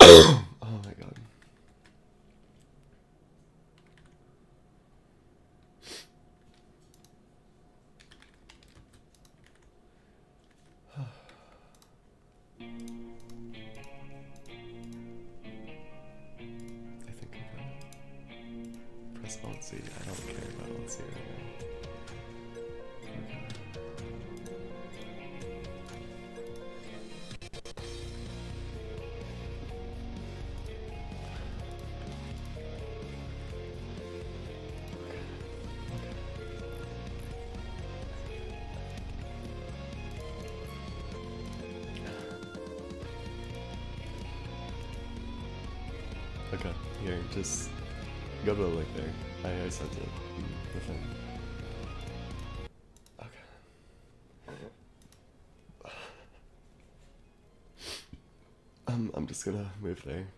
Oh my god. I think I'm gonna press Alt C. I don't care about Alt C right now. Okay, here, just go to the link there. I sent it. The thing. Okay. I'm just gonna move there.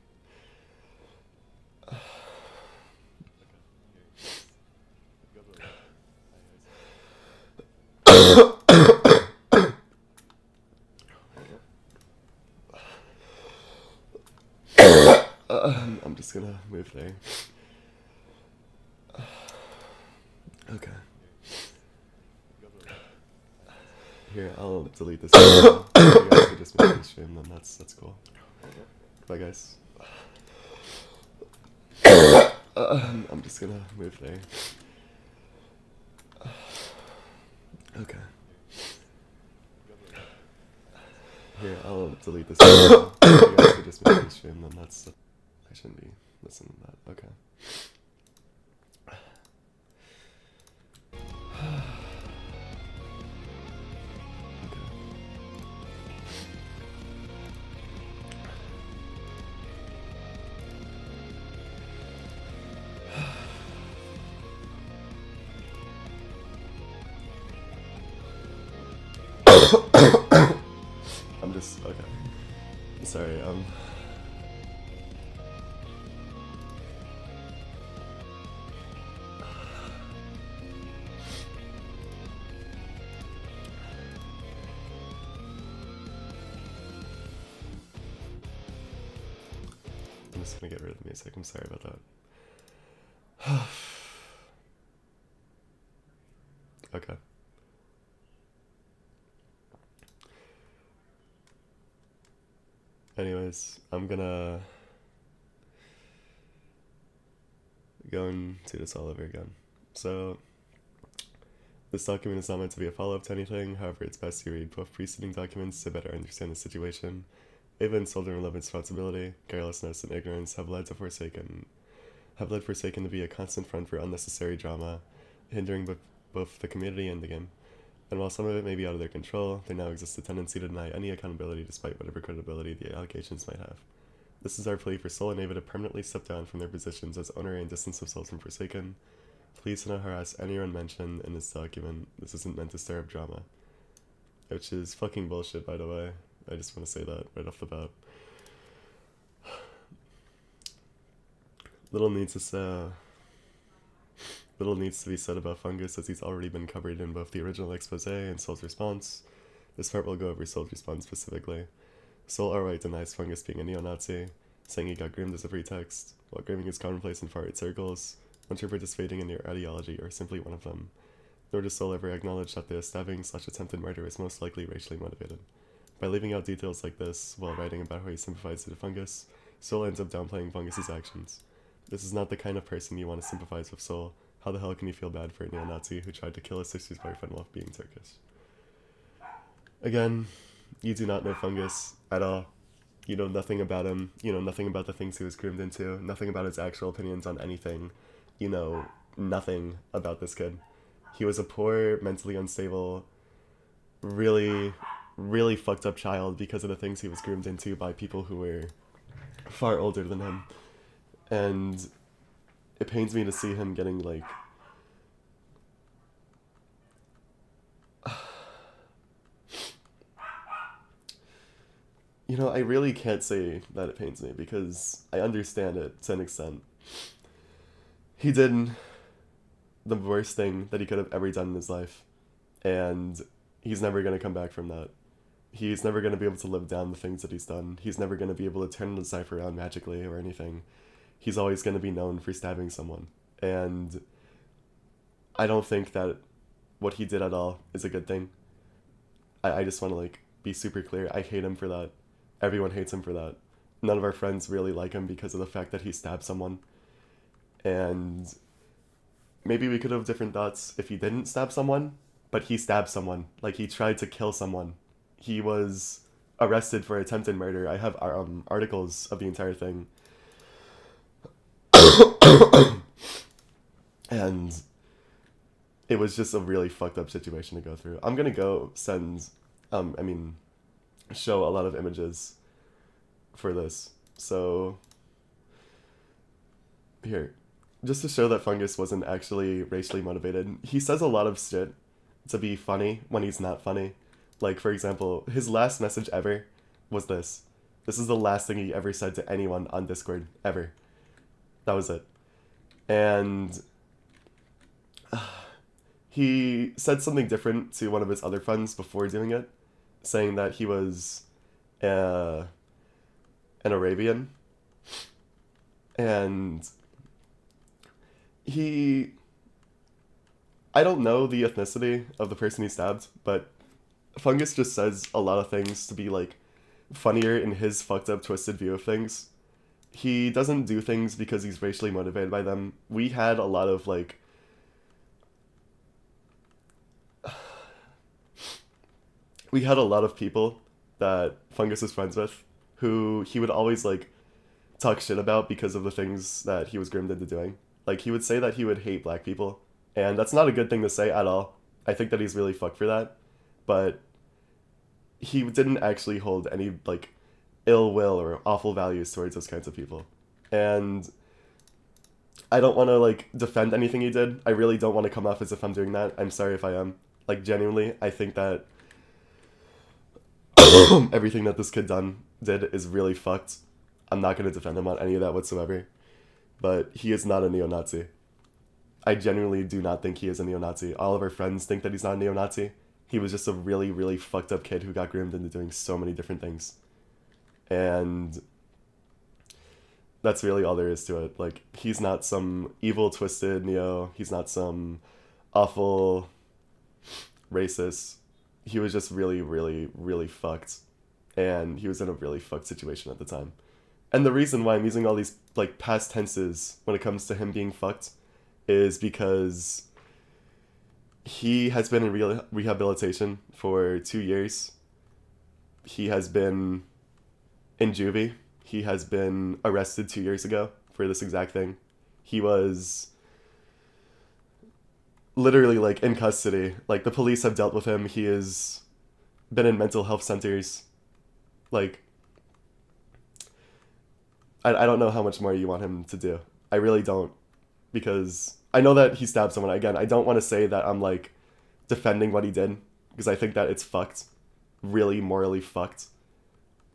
I'm just gonna move there. Okay. Here, I'll delete this. If you guys could just make the stream, then that's cool. Bye, guys. I'm just gonna move there. Okay. Here, I'll delete this. If you guys could just make the stream, then that's. I shouldn't be listening to that. Okay. I'm just okay. Sorry. I'm just gonna get rid of the music. I'm sorry about that. Okay. Anyways, I'm gonna go and do this all over again. So, this document is not meant to be a follow-up to anything, however it's best you read both preceding documents to better understand the situation. Even SoulDrivenLove responsibility, carelessness, and ignorance have led Forsaken to be a constant front for unnecessary drama, hindering both the community and the game. And while some of it may be out of their control, there now exists a tendency to deny any accountability despite whatever credibility the allegations might have. This is our plea for Soul and Ava to permanently step down from their positions as owner and distance themselves from Forsaken. Please do not harass anyone mentioned in this document. This isn't meant to stir up drama. Which is fucking bullshit, by the way. I just want to say that right off the bat. Little needs to be said about Fungus, as he's already been covered in both the original expose and Soul's response. This part will go over Soul's response specifically. Soul outright denies Fungus being a neo-Nazi, saying he got groomed as a pretext, while grooming is commonplace in far-right circles. Once you're participating in your ideology, or simply one of them. Nor does Soul ever acknowledge that the stabbing/attempted murder is most likely racially motivated. By leaving out details like this, while writing about how he sympathizes with Fungus, Soul ends up downplaying Fungus's actions. This is not the kind of person you want to sympathize with, Soul. How the hell can you feel bad for a neo-Nazi who tried to kill his sister's boyfriend while being Turkish? Again, you do not know Fungus at all. You know nothing about him. You know nothing about the things he was groomed into. Nothing about his actual opinions on anything. You know nothing about this kid. He was a poor, mentally unstable, really, really fucked up child because of the things he was groomed into by people who were far older than him. And it pains me to see him getting, like, you know, I really can't say that it pains me because I understand it to an extent. He did the worst thing that he could have ever done in his life, and he's never going to come back from that. He's never going to be able to live down the things that he's done. He's never going to be able to turn his life around magically or anything. He's always going to be known for stabbing someone. And I don't think that what he did at all is a good thing. I just want to, like, be super clear. I hate him for that. Everyone hates him for that. None of our friends really like him because of the fact that he stabbed someone. And maybe we could have different thoughts if he didn't stab someone, but he stabbed someone. Like, he tried to kill someone. He was arrested for attempted murder. I have articles of the entire thing. And it was just a really fucked up situation to go through. I'm gonna go send, show a lot of images for this. So, here. Just to show that Fungus wasn't actually racially motivated, he says a lot of shit to be funny when he's not funny. Like, for example, his last message ever was this. This is the last thing he ever said to anyone on Discord, ever. That was it. And he said something different to one of his other friends before doing it, saying that he was an Arabian. And I don't know the ethnicity of the person he stabbed, but Fungus just says a lot of things to be, like, funnier in his fucked up, twisted view of things. He doesn't do things because he's racially motivated by them. We had a lot of, like, we had a lot of people that Fungus is friends with who he would always, like, talk shit about because of the things that he was groomed into doing. Like, he would say that he would hate black people, and that's not a good thing to say at all. I think that he's really fucked for that, but he didn't actually hold any, like, ill will or awful values towards those kinds of people. And I don't want to, like, defend anything he did. I really don't want to come off as if I'm doing that. I'm sorry if I am. Like, genuinely, I think that everything that this kid did is really fucked. I'm not going to defend him on any of that whatsoever. But he is not a neo-Nazi. I genuinely do not think he is a neo-Nazi. All of our friends think that he's not a neo-Nazi. He was just a really, really fucked up kid who got groomed into doing so many different things. And that's really all there is to it. Like, he's not some evil, twisted neo. He's not some awful racist. He was just really, really, really fucked. And he was in a really fucked situation at the time. And the reason why I'm using all these, like, past tenses when it comes to him being fucked is because he has been in rehabilitation for 2 years. He has been in juvie. He has been arrested 2 years ago for this exact thing. He was literally, like, in custody. Like, the police have dealt with him. He has been in mental health centers. Like, I don't know how much more you want him to do. I really don't. Because I know that he stabbed someone. Again, I don't want to say that I'm, like, defending what he did, because I think that it's fucked. Really morally fucked.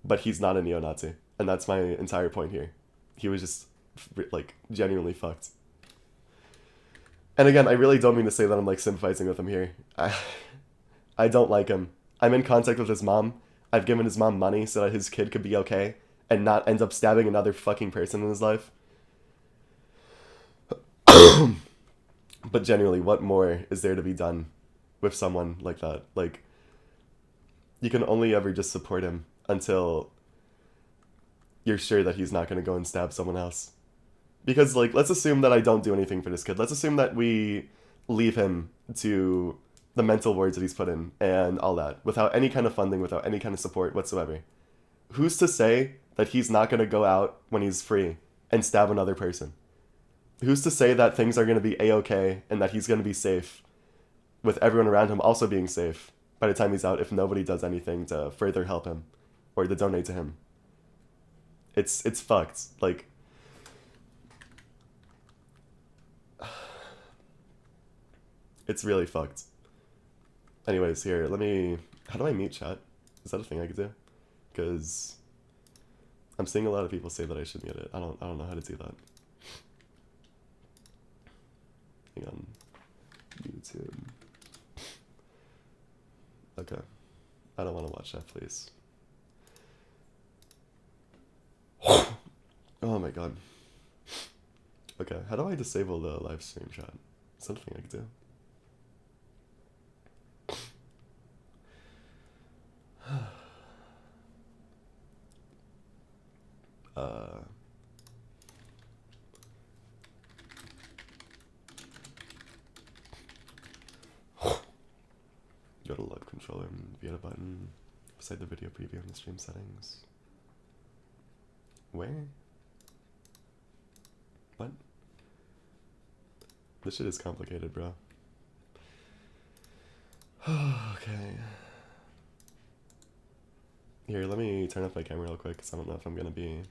But he's not a neo-Nazi. And that's my entire point here. He was just, like, genuinely fucked. And again, I really don't mean to say that I'm, like, sympathizing with him here. I don't like him. I'm in contact with his mom. I've given his mom money so that his kid could be okay and not end up stabbing another fucking person in his life. But genuinely, what more is there to be done with someone like that? Like, you can only ever just support him until you're sure that he's not going to go and stab someone else. Because, like, let's assume that I don't do anything for this kid. Let's assume that we leave him to the mental wards that he's put in and all that, without any kind of funding, without any kind of support whatsoever. Who's to say that he's not going to go out when he's free and stab another person? Who's to say that things are going to be a-okay and that he's going to be safe with everyone around him also being safe by the time he's out if nobody does anything to further help him or to donate to him? It's fucked. Like, it's really fucked. Anyways, here, let me... How do I mute chat? Is that a thing I could do? Because I'm seeing a lot of people say that I should mute it. I don't know how to do that. Hang on. YouTube. Okay. I don't want to watch that, please. Oh my god. Okay, how do I disable the live stream chat? Something I could do. Go to left controller and via the button beside the video preview in the stream settings. Where? What? This shit is complicated, bro. Okay. Here, let me turn off my camera real quick, because I don't know if I'm gonna be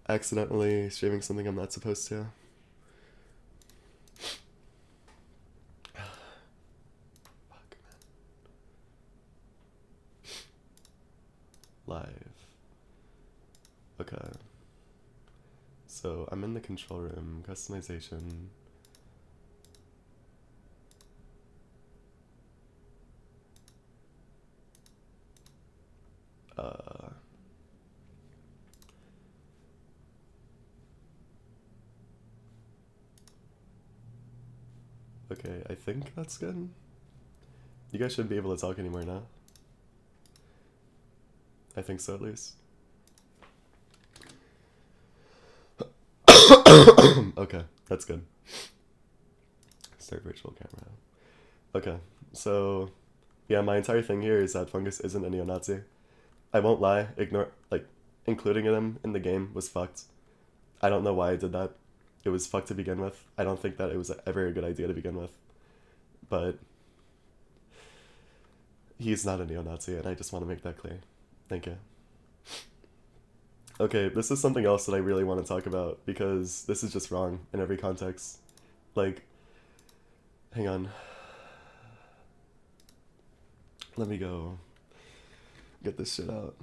accidentally streaming something I'm not supposed to. Fuck, man. Live. Okay. So, I'm in the control room, customization. Okay, I think that's good. You guys shouldn't be able to talk anymore now. I think so, at least. Okay, that's good. Start virtual camera. Okay, so yeah, my entire thing here is that Fungus isn't a neo-Nazi. I won't lie, including him in the game was fucked. I don't know why I did that. It was fucked to begin with. I don't think that it was ever a good idea to begin with. But he's not a neo-Nazi, and I just want to make that clear. Thank you. Okay, this is something else that I really want to talk about, because this is just wrong in every context. Like, hang on. Let me go get this shit out.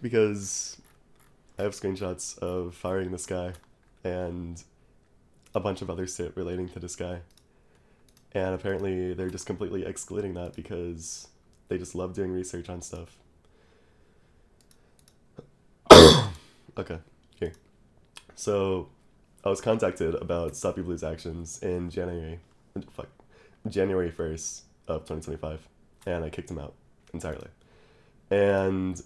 Because I have screenshots of firing this guy and a bunch of other shit relating to this guy. And apparently they're just completely excluding that because they just love doing research on stuff. Okay, here. So, I was contacted about Stoppy Blue's actions in January 1st of 2025, and I kicked him out entirely. And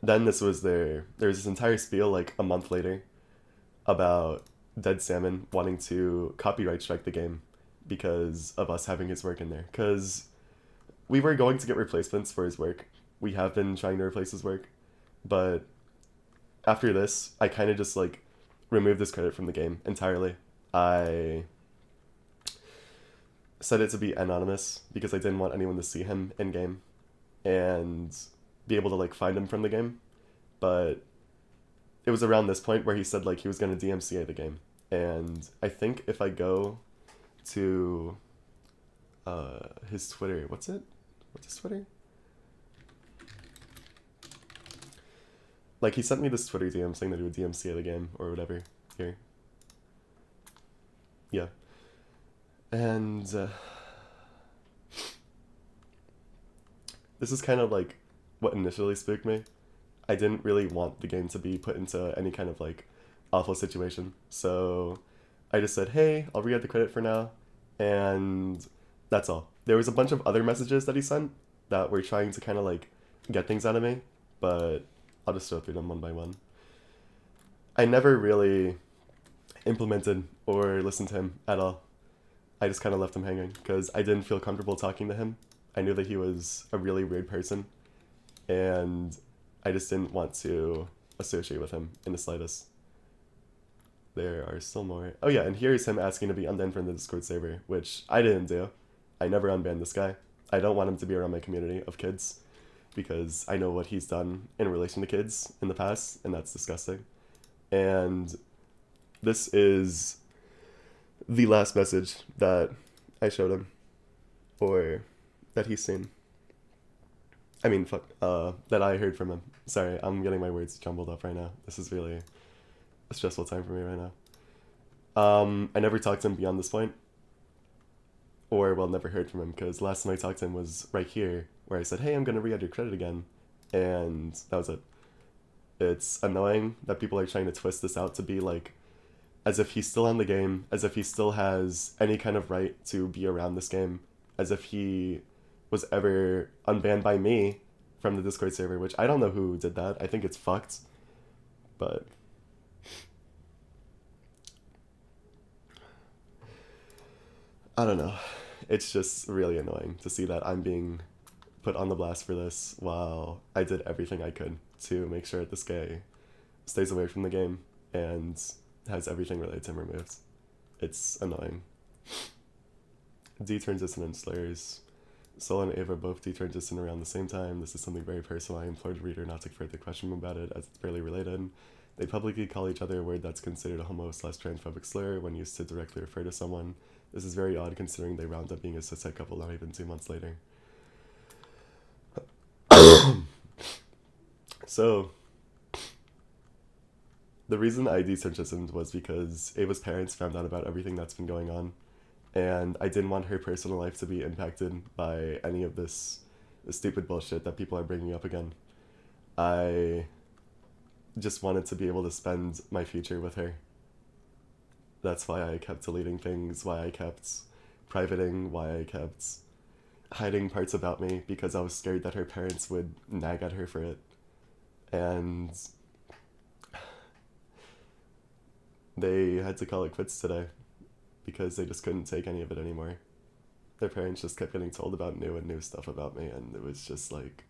then there was this entire spiel like a month later about Dead Salmon wanting to copyright strike the game because of us having his work in there. Because we were going to get replacements for his work. We have been trying to replace his work, but after this, I kind of just like removed this credit from the game entirely. I set it to be anonymous because I didn't want anyone to see him in game and be able to like find him from the game. But it was around this point where he said like he was going to DMCA the game, and I think if I go to his Twitter, what's his Twitter? Like, he sent me this Twitter DM saying that he would DMCA the game or whatever. Here. Yeah. And this is kind of like what initially spooked me. I didn't really want the game to be put into any kind of like awful situation. So I just said, hey, I'll re-add the credit for now. And that's all. There was a bunch of other messages that he sent that were trying to kind of like get things out of me, but I'll just go through them one by one. I never really implemented or listened to him at all. I just kind of left him hanging because I didn't feel comfortable talking to him. I knew that he was a really weird person, and I just didn't want to associate with him in the slightest. There are still more. Oh yeah, and here's him asking to be unbanned from the Discord server, which I didn't do. I never unbanned this guy. I don't want him to be around my community of kids because I know what he's done in relation to kids in the past, and that's disgusting. And this is the last message that I showed him, or that he's seen. I mean, that I heard from him. Sorry, I'm getting my words jumbled up right now. This is really a stressful time for me right now. I never talked to him beyond this point. Or, well, never heard from him, because last time I talked to him was right here where I said, hey, I'm going to re-add your credit again. And that was it. It's annoying that people are trying to twist this out to be like, as if he's still on the game, as if he still has any kind of right to be around this game, as if he was ever unbanned by me from the Discord server, which I don't know who did that. I think it's fucked. But I don't know. It's just really annoying to see that I'm being put on the blast for this while I did everything I could to make sure this guy stays away from the game and has everything related to him removed. It's annoying. D-transition slurs. Soul and Ava both D-transition around the same time. This is something very personal. I implore the reader not to further question about it, as it's barely related. They publicly call each other a word that's considered a homo/transphobic slur when used to directly refer to someone. This is very odd considering they wound up being a cishet couple not even 2 months later. So, the reason I detransitioned was because Ava's parents found out about everything that's been going on, and I didn't want her personal life to be impacted by any of this stupid bullshit that people are bringing up again. I just wanted to be able to spend my future with her. That's why I kept deleting things, why I kept privating, why I kept hiding parts about me, because I was scared that her parents would nag at her for it. And they had to call it quits today because they just couldn't take any of it anymore. Their parents just kept getting told about new stuff about me, and it was just like,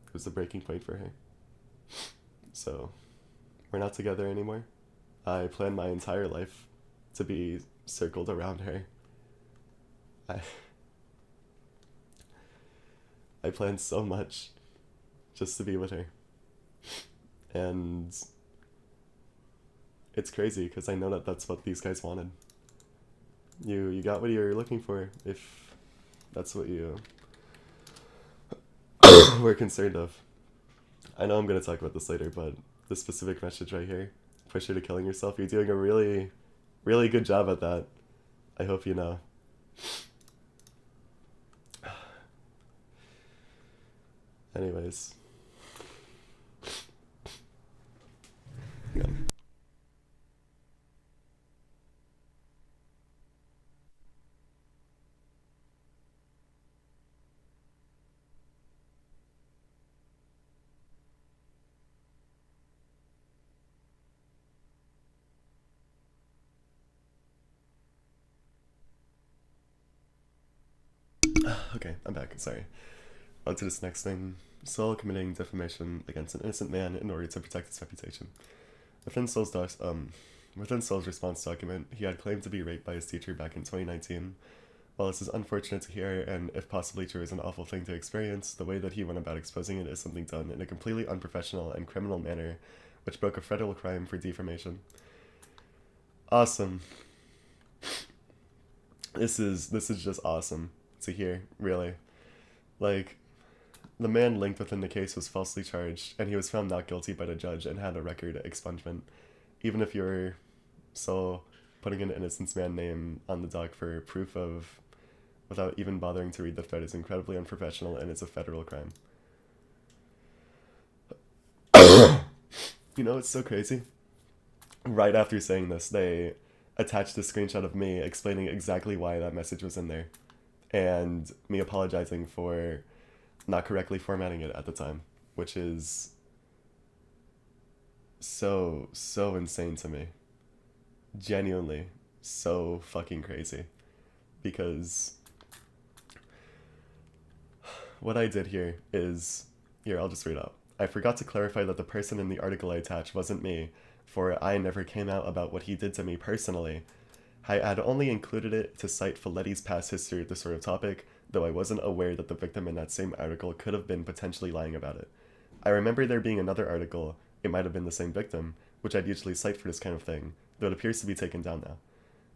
it was a breaking point for her. So, we're not together anymore. I planned my entire life to be circled around her. I planned so much just to be with her. And it's crazy because I know that that's what these guys wanted. You got what you were looking for if that's what you were concerned of. I know I'm going to talk about this later, but this specific message right here, push her to killing yourself, you're doing a really, really good job at that. I hope you know. Anyways. Yeah. Okay, I'm back. Sorry. On to this next thing. Soul committing defamation against an innocent man in order to protect his reputation. Within Soul's response document, he had claimed to be raped by his teacher back in 2019. While this is unfortunate to hear, and if possibly true is an awful thing to experience, the way that he went about exposing it is something done in a completely unprofessional and criminal manner, which broke a federal crime for defamation. Awesome. This is just awesome to hear, really. Like, the man linked within the case was falsely charged, and he was found not guilty by the judge and had a record expungement. Even if you're so putting an innocent man name on the doc for proof of, without even bothering to read the thread, is incredibly unprofessional, and it's a federal crime. You know, it's so crazy. Right after saying this, they attached a screenshot of me explaining exactly why that message was in there, and me apologizing for not correctly formatting it at the time, which is so insane to me. Genuinely so fucking crazy. Because what I did here is, here, I'll just read out. I forgot to clarify that the person in the article I attached wasn't me, for I never came out about what he did to me personally. I had only included it to cite Folletti's past history with this sort of topic, though I wasn't aware that the victim in that same article could have been potentially lying about it. I remember there being another article, it might have been the same victim, which I'd usually cite for this kind of thing, though it appears to be taken down now.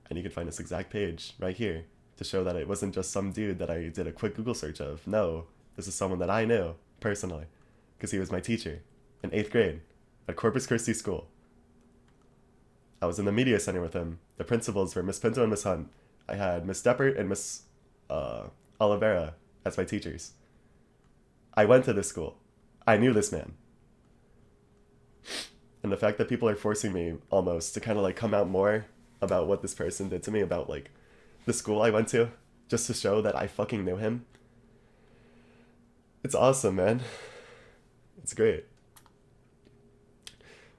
And you can find this exact page, right here, to show that it wasn't just some dude that I did a quick Google search of. No, this is someone that I knew, personally, because he was my teacher, in 8th grade, at Corpus Christi School. I was in the media center with him. The principals were Miss Pinto and Miss Hunt. I had Miss Deppert and Miss Oliveira as my teachers. I went to this school. I knew this man. And the fact that people are forcing me almost to kind of like come out more about what this person did to me, about like the school I went to, just to show that I fucking knew him. It's awesome, man. It's great.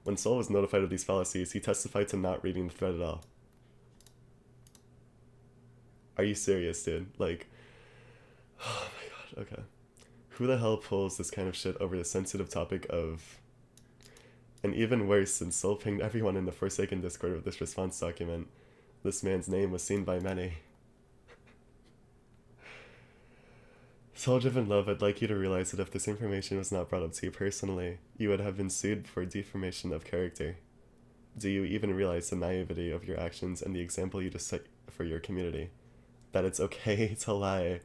When Soul was notified of these fallacies, he testified to not reading the thread at all. Are you serious, dude? Like, oh my god, okay. Who the hell pulls this kind of shit over the sensitive topic of... And even worse, since Soul pinged everyone in the Forsaken Discord with this response document, this man's name was seen by many. SoulDrivenLove, I'd like you to realize that if this information was not brought up to you personally, you would have been sued for defamation of character. Do you even realize the naivety of your actions and the example you just set for your community? That it's okay to lie.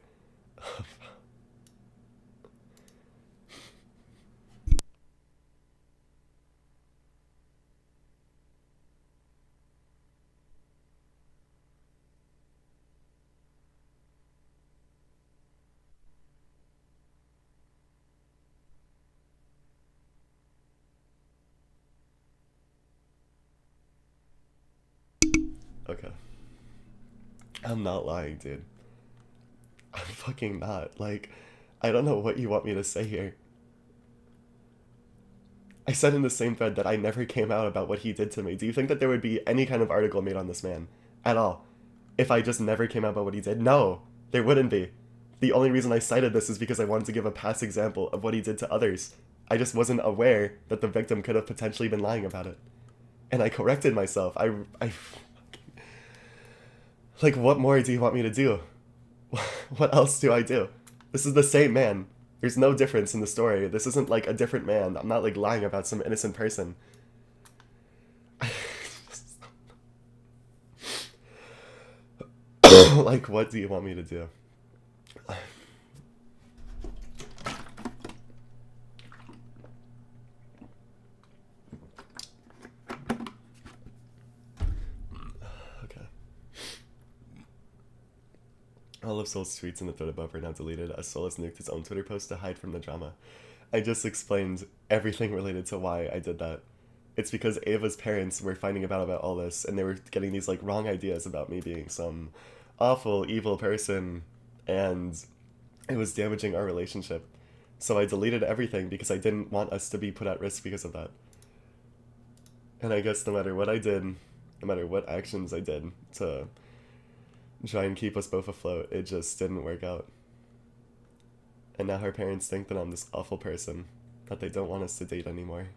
Okay. I'm not lying, dude. I'm fucking not. Like, I don't know what you want me to say here. I said in the same thread that I never came out about what he did to me. Do you think that there would be any kind of article made on this man? At all? If I just never came out about what he did? No, there wouldn't be. The only reason I cited this is because I wanted to give a past example of what he did to others. I just wasn't aware that the victim could have potentially been lying about it. And I corrected myself. Like, what more do you want me to do? What else do I do? This is the same man. There's no difference in the story. This isn't like a different man. I'm not like lying about some innocent person. Like, what do you want me to do? All of Soul's tweets in the thread above are now deleted, as Soul has nuked his own Twitter post to hide from the drama. I just explained everything related to why I did that. It's because Ava's parents were finding about all this, and they were getting these like wrong ideas about me being some awful, evil person, and it was damaging our relationship. So I deleted everything because I didn't want us to be put at risk because of that. And I guess no matter what I did, no matter what actions I did to try and keep us both afloat, it just didn't work out. And now her parents think that I'm this awful person, that they don't want us to date anymore.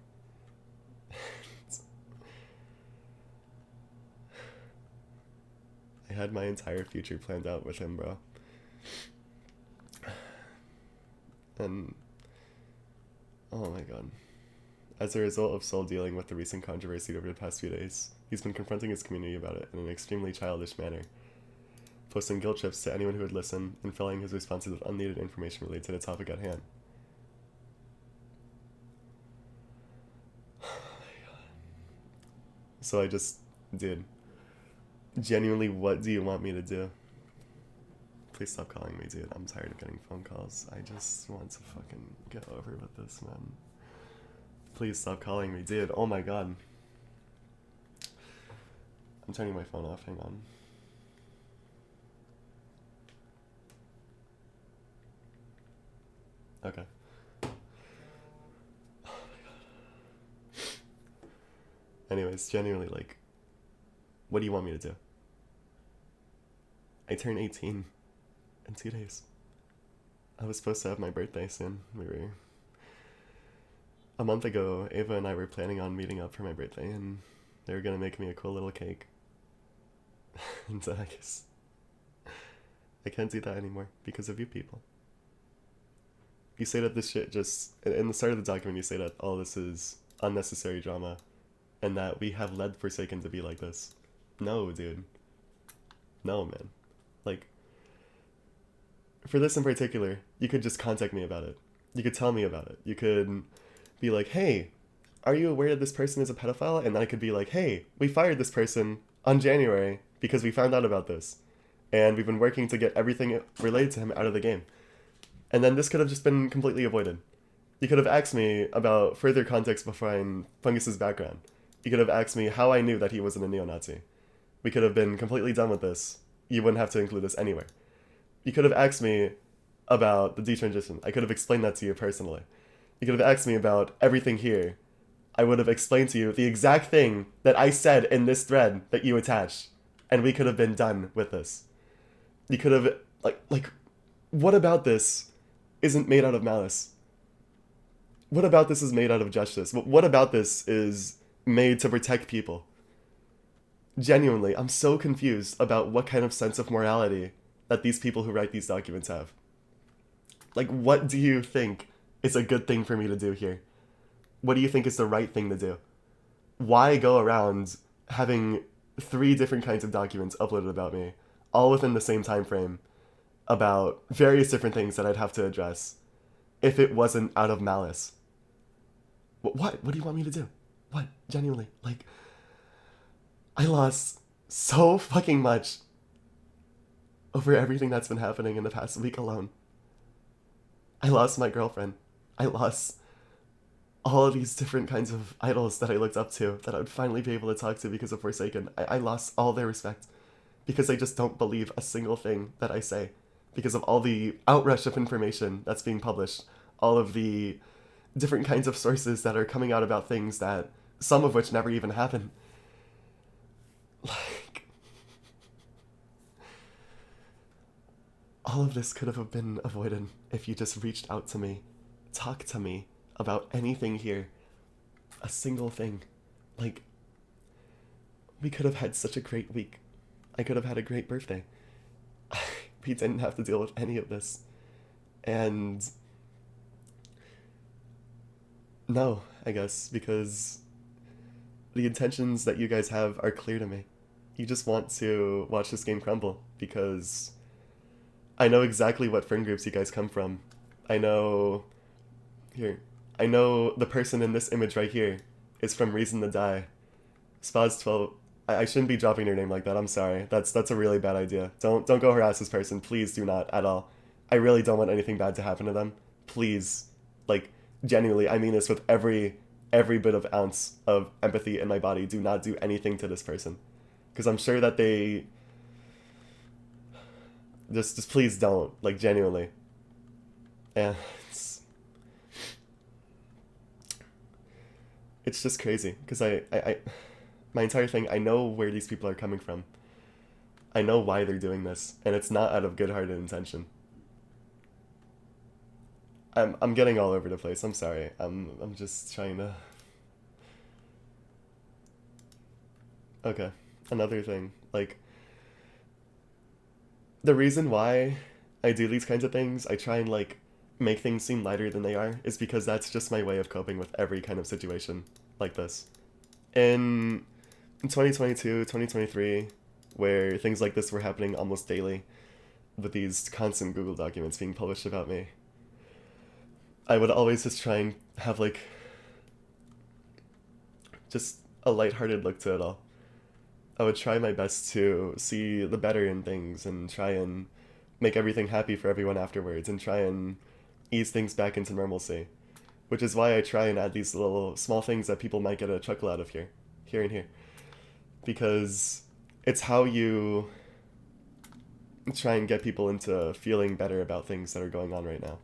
I had my entire future planned out with him, bro. And oh my god. As a result of Soul dealing with the recent controversy over the past few days, he's been confronting his community about it in an extremely childish manner, posting guilt trips to anyone who would listen, and filling his responses with unneeded information related to the topic at hand. Oh my god. So I just did. Genuinely, what do you want me to do? Please stop calling me, dude. I'm tired of getting phone calls. I just want to fucking get over with this, man. Please stop calling me, dude. Oh my god. I'm turning my phone off. Hang on. Okay. Oh my god. Anyways, genuinely, like, what do you want me to do? I turn 18 in 2 days. I was supposed to have my birthday soon. A month ago, Ava and I were planning on meeting up for my birthday, and they were gonna make me a cool little cake. And I guess I can't do that anymore because of you people. You say that this shit just, in the start of the document, you say that all this is unnecessary drama, and that we have led Forsaken to be like this. No, dude. No, man. Like, for this in particular, you could just contact me about it. You could tell me about it. You could be like, hey, are you aware that this person is a pedophile? And then I could be like, hey, we fired this person on January because we found out about this. And we've been working to get everything related to him out of the game. And then this could have just been completely avoided. You could have asked me about further context behind Fungus's background. You could have asked me how I knew that he wasn't a neo-Nazi. We could have been completely done with this. You wouldn't have to include this anywhere. You could have asked me about the detransition. I could have explained that to you personally. You could have asked me about everything here. I would have explained to you the exact thing that I said in this thread that you attached, and we could have been done with this. You could have, what about this isn't made out of malice? What about this is made out of justice? What about this is made to protect people? Genuinely, I'm so confused about what kind of sense of morality that these people who write these documents have. Like, what do you think is a good thing for me to do here? What do you think is the right thing to do? Why go around having 3 different kinds of documents uploaded about me, all within the same time frame, about various different things that I'd have to address, if it wasn't out of malice? What do you want me to do? What? Genuinely. I lost so fucking much over everything that's been happening in the past week alone. I lost my girlfriend. I lost all of these different kinds of idols that I looked up to, that I would finally be able to talk to because of Forsaken. I lost all their respect because they just don't believe a single thing that I say, because of all the outrush of information that's being published, all of the different kinds of sources that are coming out about things that, some of which never even happened. All of this could have been avoided if you just reached out to me, talked to me about anything here, a single thing. We could have had such a great week. I could have had a great birthday. We didn't have to deal with any of this. And no, I guess, because the intentions that you guys have are clear to me. You just want to watch this game crumble, because I know exactly what friend groups you guys come from. I know the person in this image right here is from Reason to Die. Spaz12. I shouldn't be dropping your name like that. I'm sorry. That's a really bad idea. Don't go harass this person. Please do not at all. I really don't want anything bad to happen to them. Please. Genuinely, I mean this with every bit of ounce of empathy in my body. Do not do anything to this person, because I'm sure that they just please don't, genuinely. And it's just crazy, because I my entire thing, I know where these people are coming from. I know why they're doing this, and it's not out of good-hearted intention. I'm getting all over the place. I'm sorry. I'm just trying to. Okay, another thing. The reason why I do these kinds of things, I try and make things seem lighter than they are, is because that's just my way of coping with every kind of situation like this. In 2022, 2023, where things like this were happening almost daily, with these constant Google documents being published about me, I would always just try and have just a lighthearted look to it all. I would try my best to see the better in things and try and make everything happy for everyone afterwards, and try and ease things back into normalcy. Which is why I try and add these little small things that people might get a chuckle out of here and here. Because it's how you try and get people into feeling better about things that are going on right now.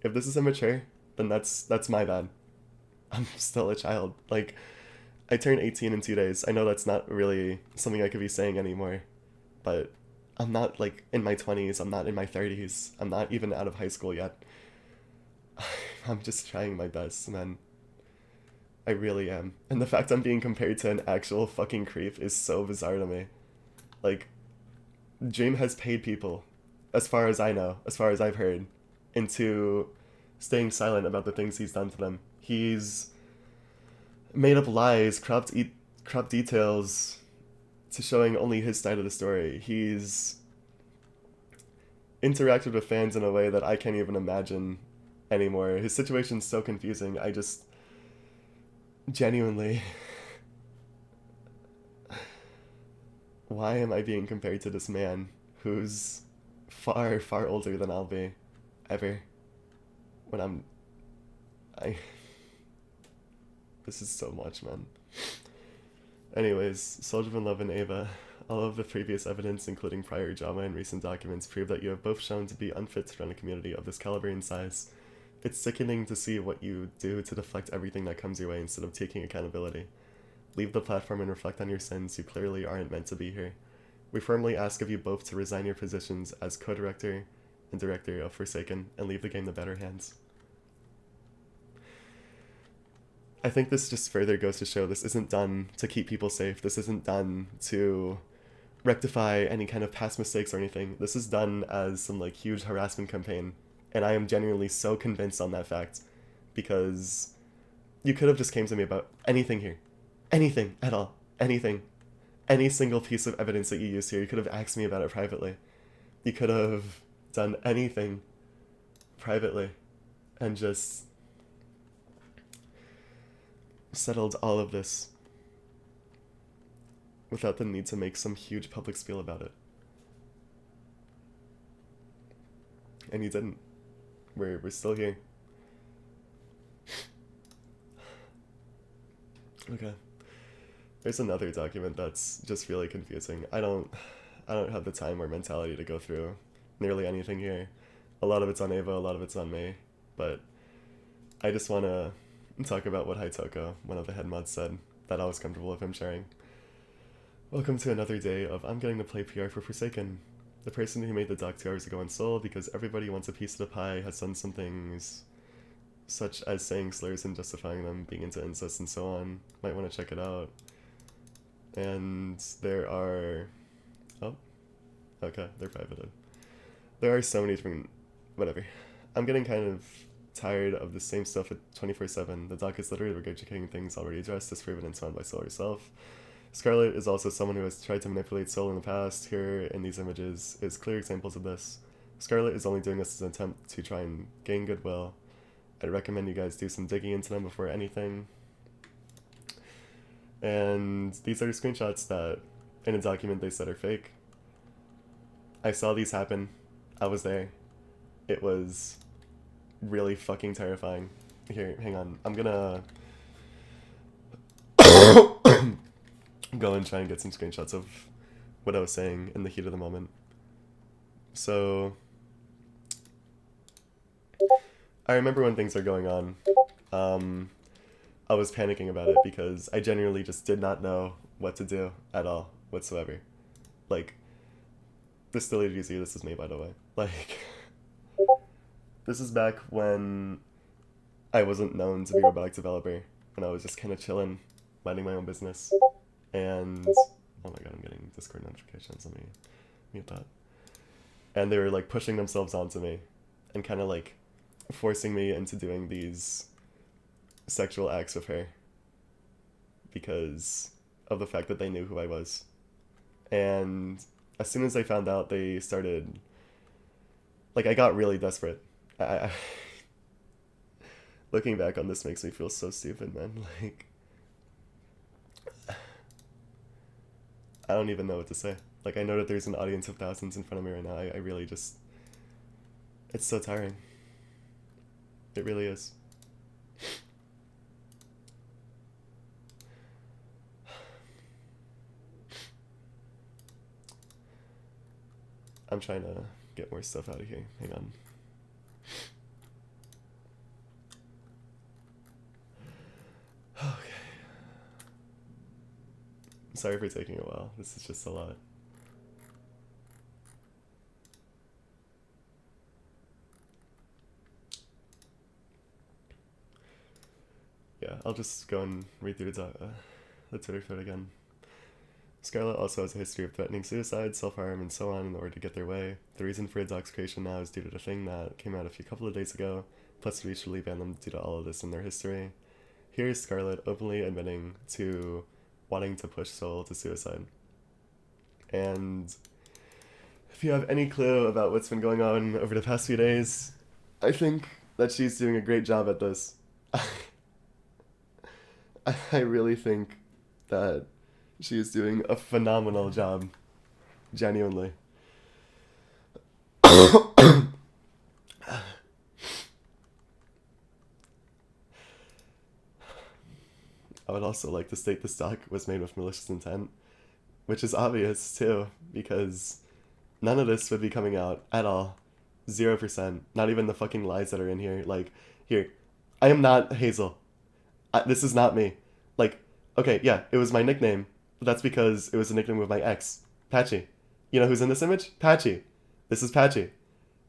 If this is immature, then that's my bad. I'm still a child. I turned 18 in 2 days. I know that's not really something I could be saying anymore, but I'm not in my 20s. I'm not in my 30s. I'm not even out of high school yet. I'm just trying my best, man. I really am. And the fact I'm being compared to an actual fucking creep is so bizarre to me. Dream has paid people, as far as I know, as far as I've heard, into staying silent about the things he's done to them. He's made up lies, cropped details to showing only his side of the story. He's interacted with fans in a way that I can't even imagine anymore. His situation's so confusing. I just genuinely... Why am I being compared to this man who's far, far older than I'll be ever when this is so much, man. Anyways, SoulDrivenLove and Ava, all of the previous evidence, including prior drama and recent documents, prove that you have both shown to be unfit to run a community of this caliber and size. It's sickening to see what you do to deflect everything that comes your way instead of taking accountability. Leave the platform and reflect on your sins. You clearly aren't meant to be here. We firmly ask of you both to resign your positions as co-director and director of Forsaken and leave the game to better hands. I think this just further goes to show this isn't done to keep people safe. This isn't done to rectify any kind of past mistakes or anything. This is done as some like huge harassment campaign. And I am genuinely so convinced on that fact, because you could have just came to me about anything here. Anything at all. Anything. Any single piece of evidence that you use here, you could have asked me about it privately. You could have done anything privately and just settled all of this without the need to make some huge public spiel about it. And you didn't. We're still here. Okay. There's another document that's just really confusing. I don't have the time or mentality to go through nearly anything here. A lot of it's on Ava, a lot of it's on me, but I just want to talk about what Haitoko, one of the head mods, said that I was comfortable with him sharing. Welcome to another day of I'm getting to play PR for Forsaken. The person who made the doc 2 hours ago on Soul, because everybody wants a piece of the pie, has done some things such as saying slurs and justifying them, being into incest and so on. Might want to check it out. And there are... oh, okay, they're privated. There are so many different... whatever. I'm getting kind of tired of the same stuff at 24/7. The doc is literally regurgitating things already addressed, disproven, and so on by Soul herself. Scarlet is also someone who has tried to manipulate Soul in the past. Here, in these images, is clear examples of this. Scarlet is only doing this as an attempt to try and gain goodwill. I'd recommend you guys do some digging into them before anything. And these are screenshots that, in a document, they said are fake. I saw these happen. I was there. It was really fucking terrifying. Here, hang on. I'm gonna go and try and get some screenshots of what I was saying in the heat of the moment. So, I remember when things are going on, I was panicking about it because I genuinely just did not know what to do at all, whatsoever. Like, this deleted you see, this is me, by the way. Like, this is back when I wasn't known to be a Roblox developer, when I was just kind of chilling, minding my own business. And, oh my god, I'm getting Discord notifications, let me mute that. And they were like pushing themselves onto me and kind of like forcing me into doing these sexual acts with her because of the fact that they knew who I was. And as soon as I found out, they started, like, I got really desperate. I looking back on this makes me feel so stupid, man. Like, I don't even know what to say. Like, I know that there's an audience of thousands in front of me right now. I really just... it's so tiring. It really is. I'm trying to get more stuff out of here. Hang on. Okay. Sorry for taking a while. This is just a lot. Yeah, I'll just go and read through the Twitter thread again. Scarlet also has a history of threatening suicide, self-harm, and so on in order to get their way. The reason for Doc's creation now is due to the thing that came out a couple of days ago, plus we should ban them due to all of this in their history. Here is Scarlet openly admitting to wanting to push Soul to suicide. And if you have any clue about what's been going on over the past few days, I think that she's doing a great job at this. I really think that she is doing a phenomenal job. Genuinely. I would also like to state this doc was made with malicious intent, which is obvious too, because none of this would be coming out at all. 0%. Not even the fucking lies that are in here. Like, here, I am not Hazel. This is not me. Like, okay, yeah, it was my nickname, but that's because it was a nickname with my ex, Patchy. You know who's in this image? Patchy. This is Patchy.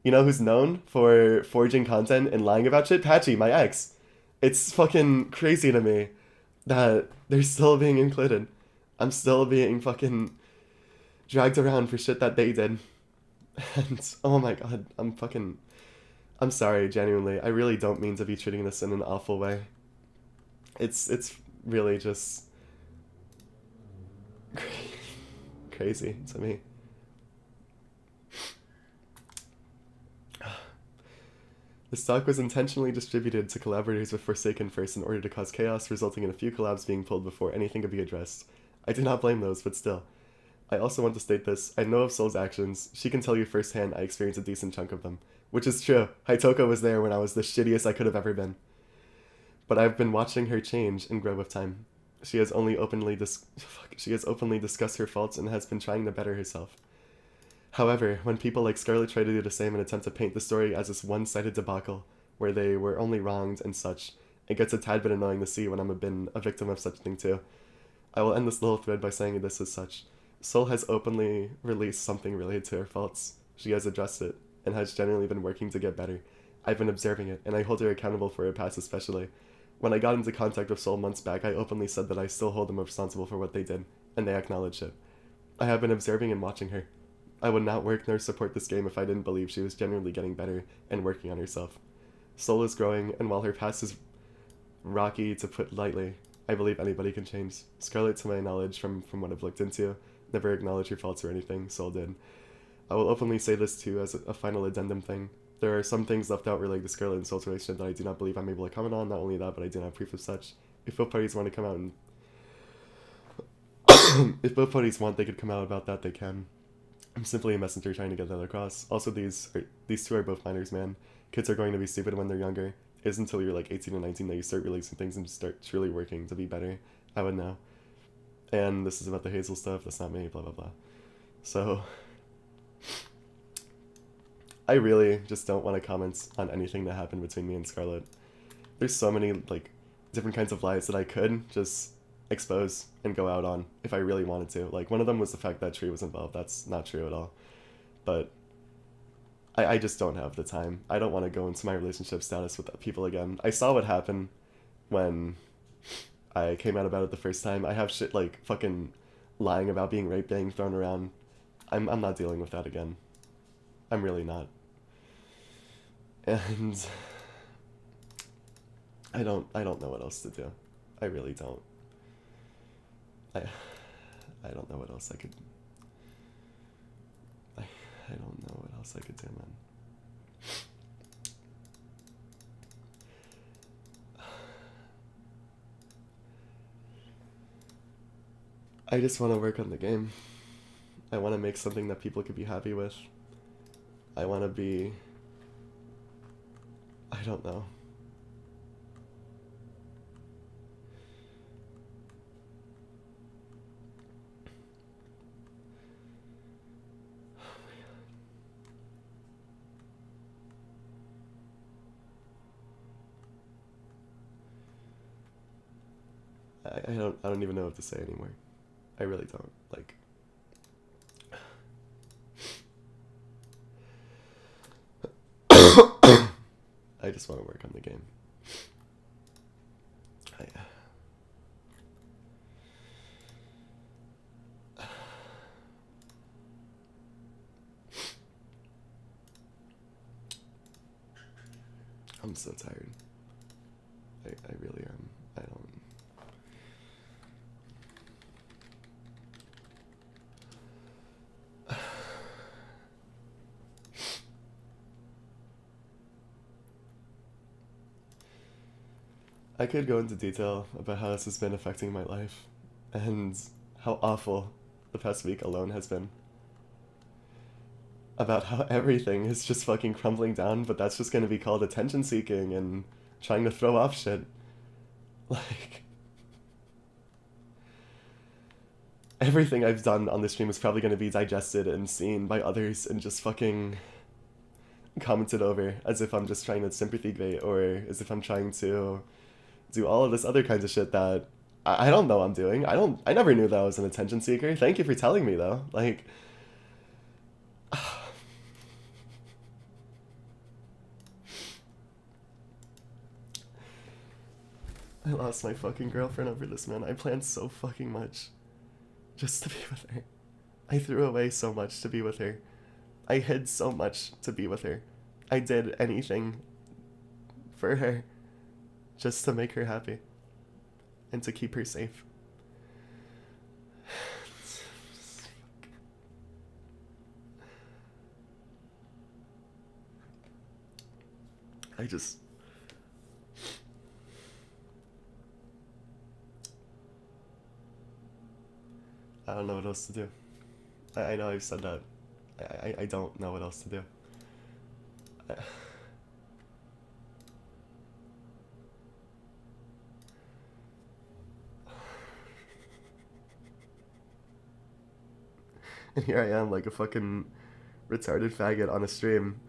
You know who's known for forging content and lying about shit? Patchy, my ex. It's fucking crazy to me that they're still being included. I'm still being fucking dragged around for shit that they did. And oh my god, I'm sorry, genuinely. I really don't mean to be treating this in an awful way. It's really just crazy to me. The stock was intentionally distributed to collaborators with Forsaken first in order to cause chaos, resulting in a few collabs being pulled before anything could be addressed. I do not blame those, but still. I also want to state this. I know of Soul's actions. She can tell you firsthand I experienced a decent chunk of them. Which is true. Hitoko was there when I was the shittiest I could have ever been. But I've been watching her change and grow with time. She has openly discussed her faults and has been trying to better herself. However, when people like Scarlet try to do the same and attempt to paint the story as this one-sided debacle, where they were only wronged and such, it gets a tad bit annoying to see when I'm been a victim of such thing too. I will end this little thread by saying this as such. Soul has openly released something related to her faults. She has addressed it, and has genuinely been working to get better. I've been observing it, and I hold her accountable for her past especially. When I got into contact with Soul months back, I openly said that I still hold them responsible for what they did, and they acknowledged it. I have been observing and watching her. I would not work nor support this game if I didn't believe she was genuinely getting better and working on herself. Soul is growing, and while her past is rocky, to put lightly, I believe anybody can change. Scarlet, to my knowledge, from what I've looked into, never acknowledged her faults or anything. Soul did. I will openly say this too as a final addendum thing. There are some things left out related to Scarlet and Soul's relationship that I do not believe I'm able to comment on. Not only that, but I do not have proof of such. If both parties want to come out and if both parties want, they could come out about that. They can. I'm simply a messenger trying to get that across. Also, these two are both minors, man. Kids are going to be stupid when they're younger. It isn't until you're like 18 or 19 that you start releasing things and start truly working to be better. I would know. And this is about the Hazel stuff. That's not me. Blah blah blah. So I really just don't want to comment on anything that happened between me and Scarlet. There's so many like different kinds of lies that I could just expose and go out on if I really wanted to. Like, one of them was the fact that Tree was involved. That's not true at all. But I just don't have the time. I don't want to go into my relationship status with people again. I saw what happened when I came out about it the first time. I have shit like fucking lying about being raped being thrown around. I'm not dealing with that again. I'm really not. And I don't know what else to do. I really don't. I don't know what else I could. I don't know what else I could do, man. I just want to work on the game. I want to make something that people could be happy with. I want to be. I don't know. I don't even know what to say anymore. I really don't. Like, I just want to work on the game. I'm so tired. I really am. I don't. I could go into detail about how this has been affecting my life and how awful the past week alone has been. about how everything is just fucking crumbling down, but that's just gonna be called attention seeking and trying to throw off shit. Like, everything I've done on the stream is probably gonna be digested and seen by others and just fucking commented over as if I'm just trying to sympathy bait, or as if I'm trying to do all of this other kinds of shit that I don't know I'm doing. I never knew that I was an attention seeker. Thank you for telling me though. Like, I lost my fucking girlfriend over this, man. I planned so fucking much just to be with her. I threw away so much to be with her. I hid so much to be with her. I did anything for her just to make her happy and to keep her safe. I don't know what else to do. I know I've said that. I don't know what else to do. And here I am, like a fucking retarded faggot on a stream.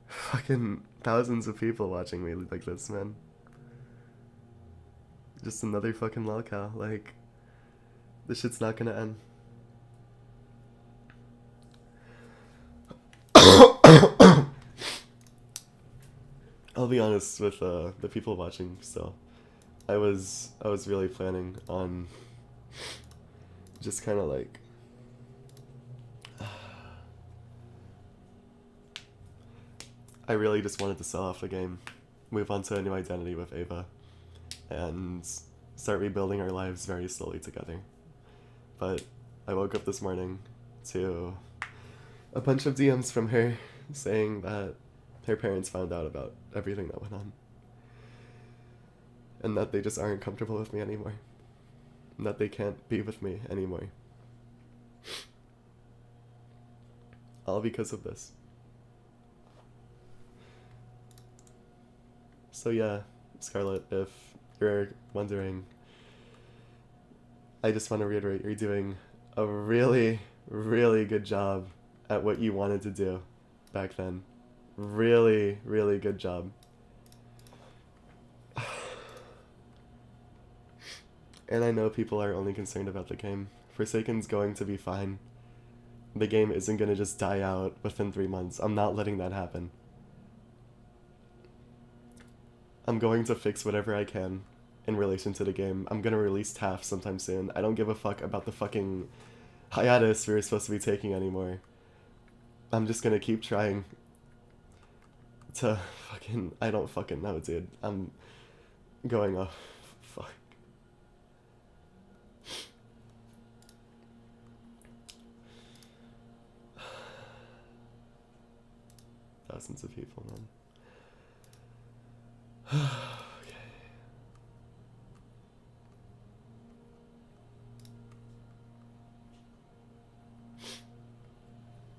Fucking thousands of people watching me like this, man. Just another fucking lolcow. Like, this shit's not gonna end. I'll be honest with the people watching still. I was really planning on just kind of like I really just wanted to sell off the game, move on to a new identity with Ava, and start rebuilding our lives very slowly together. But I woke up this morning to a bunch of DMs from her saying that her parents found out about everything that went on, and that they just aren't comfortable with me anymore, and that they can't be with me anymore. All because of this. So yeah, Scarlett, if you're wondering, I just want to reiterate, you're doing a really, really good job at what you wanted to do back then. Really, really good job. And I know people are only concerned about the game. Forsaken's going to be fine. The game isn't going to just die out within 3 months. I'm not letting that happen. I'm going to fix whatever I can in relation to the game. I'm going to release TAF sometime soon. I don't give a fuck about the fucking hiatus we were supposed to be taking anymore. I'm just going to keep trying to fucking... I don't fucking know, dude. I'm going off. Fuck. Thousands of people, man. Okay.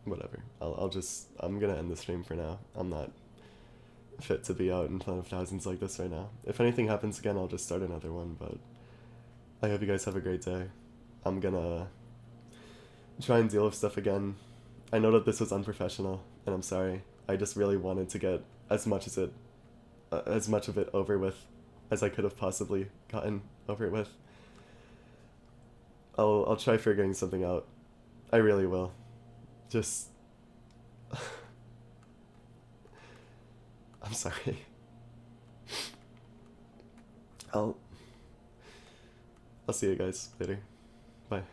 Whatever. I'm gonna end the stream for now. I'm not fit to be out in front of thousands like this right now. If anything happens again, I'll just start another one, but I hope you guys have a great day. I'm gonna try and deal with stuff again. I know that this was unprofessional, and I'm sorry. I just really wanted to get as much of it over with as I could have possibly gotten over it with. I'll try figuring something out. I really will. Just... I'm sorry. I'll see you guys later. Bye.